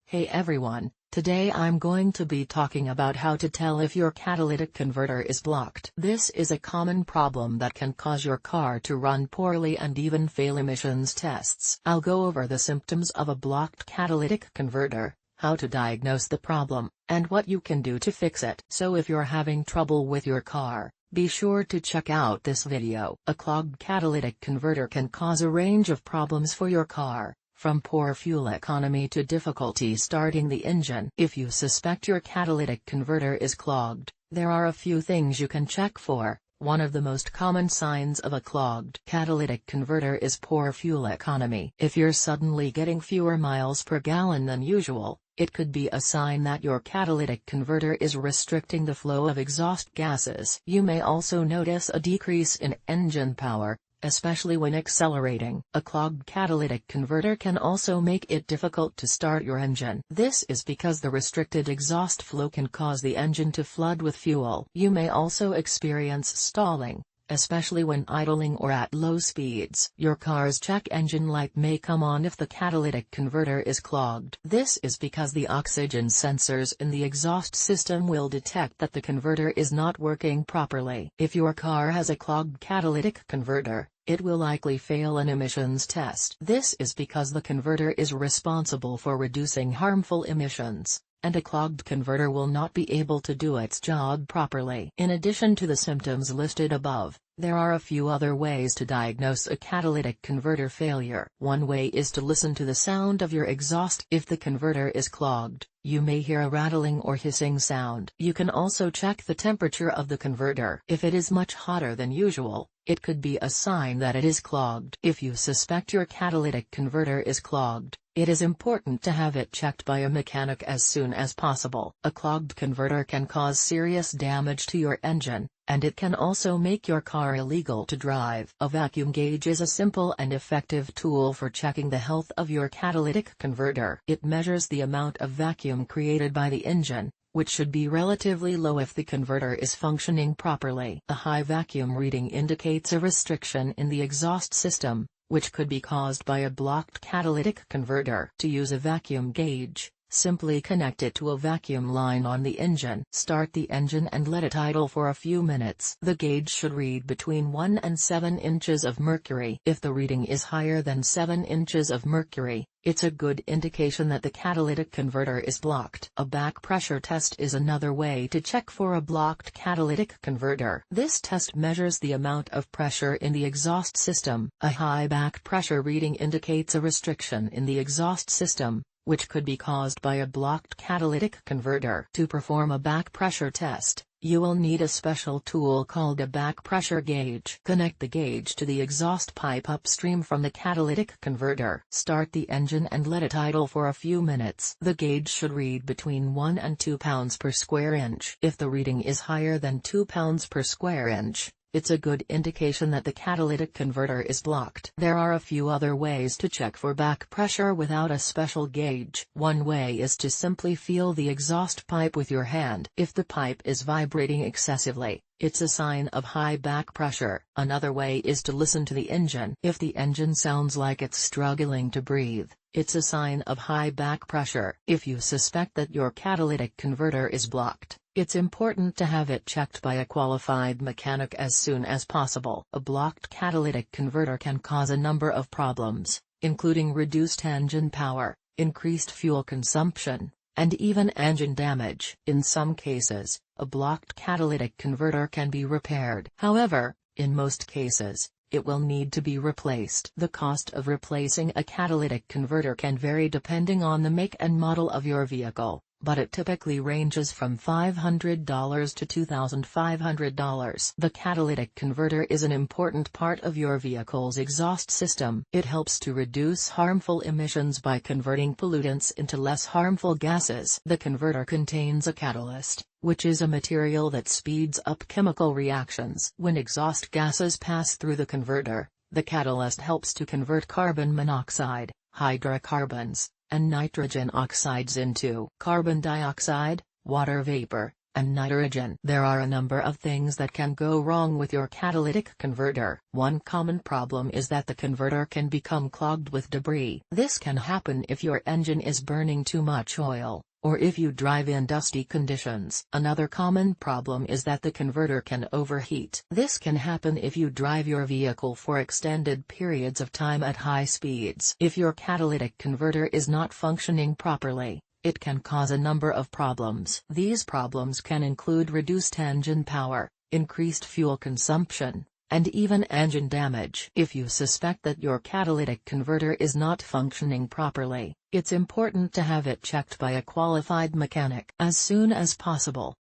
Hey everyone, today I'm going to be talking about how to tell if your catalytic converter is blocked. This is a common problem that can cause your car to run poorly and even fail emissions tests. I'll go over the symptoms of a blocked catalytic converter, how to diagnose the problem, and what you can do to fix it. So if you're having trouble with your car, be sure to check out this video. A clogged catalytic converter can cause a range of problems for your car, from poor fuel economy to difficulty starting the engine. If you suspect your catalytic converter is clogged, there are a few things you can check for. One of the most common signs of a clogged catalytic converter is poor fuel economy. If you're suddenly getting fewer miles per gallon than usual, it could be a sign that your catalytic converter is restricting the flow of exhaust gases. You may also notice a decrease in engine power, especially when accelerating. A clogged catalytic converter can also make it difficult to start your engine. This is because the restricted exhaust flow can cause the engine to flood with fuel. You may also experience stalling, especially when idling or at low speeds. Your car's check engine light may come on if the catalytic converter is clogged. This is because the oxygen sensors in the exhaust system will detect that the converter is not working properly. If your car has a clogged catalytic converter, it will likely fail an emissions test. This is because the converter is responsible for reducing harmful emissions, and a clogged converter will not be able to do its job properly. In addition to the symptoms listed above, there are a few other ways to diagnose a catalytic converter failure. One way is to listen to the sound of your exhaust. If the converter is clogged, you may hear a rattling or hissing sound. You can also check the temperature of the converter. If it is much hotter than usual, it could be a sign that it is clogged. If you suspect your catalytic converter is clogged, it is important to have it checked by a mechanic as soon as possible. A clogged converter can cause serious damage to your engine, and it can also make your car illegal to drive. A vacuum gauge is a simple and effective tool for checking the health of your catalytic converter. It measures the amount of vacuum created by the engine, which should be relatively low if the converter is functioning properly. A high vacuum reading indicates a restriction in the exhaust system, which could be caused by a blocked catalytic converter. To use a vacuum gauge, simply connect it to a vacuum line on the engine. Start the engine and let it idle for a few minutes. The gauge should read between 1 and 7 inches of mercury. If the reading is higher than 7 inches of mercury, it's a good indication that the catalytic converter is blocked. A back pressure test is another way to check for a blocked catalytic converter. This test measures the amount of pressure in the exhaust system. A high back pressure reading indicates a restriction in the exhaust system, which could be caused by a blocked catalytic converter. To perform a back pressure test, you will need a special tool called a back pressure gauge. Connect the gauge to the exhaust pipe upstream from the catalytic converter. Start the engine and let it idle for a few minutes. The gauge should read between 1 and 2 pounds per square inch. If the reading is higher than 2 pounds per square inch, it's a good indication that the catalytic converter is blocked. There are a few other ways to check for back pressure without a special gauge. One way is to simply feel the exhaust pipe with your hand. If the pipe is vibrating excessively, it's a sign of high back pressure. Another way is to listen to the engine. If the engine sounds like it's struggling to breathe, it's a sign of high back pressure. If you suspect that your catalytic converter is blocked, it's important to have it checked by a qualified mechanic as soon as possible. A blocked catalytic converter can cause a number of problems, including reduced engine power, increased fuel consumption, and even engine damage. In some cases, a blocked catalytic converter can be repaired. However, in most cases, it will need to be replaced. The cost of replacing a catalytic converter can vary depending on the make and model of your vehicle, but it typically ranges from $500 to $2,500. The catalytic converter is an important part of your vehicle's exhaust system. It helps to reduce harmful emissions by converting pollutants into less harmful gases. The converter contains a catalyst, which is a material that speeds up chemical reactions. When exhaust gases pass through the converter, the catalyst helps to convert carbon monoxide, hydrocarbons, and nitrogen oxides into carbon dioxide, water vapor, and nitrogen. There are a number of things that can go wrong with your catalytic converter. One common problem is that the converter can become clogged with debris. This can happen if your engine is burning too much oil, or if you drive in dusty conditions. Another common problem is that the converter can overheat. This can happen if you drive your vehicle for extended periods of time at high speeds. If your catalytic converter is not functioning properly, it can cause a number of problems. These problems can include reduced engine power, increased fuel consumption, and even engine damage. If you suspect that your catalytic converter is not functioning properly, it's important to have it checked by a qualified mechanic as soon as possible.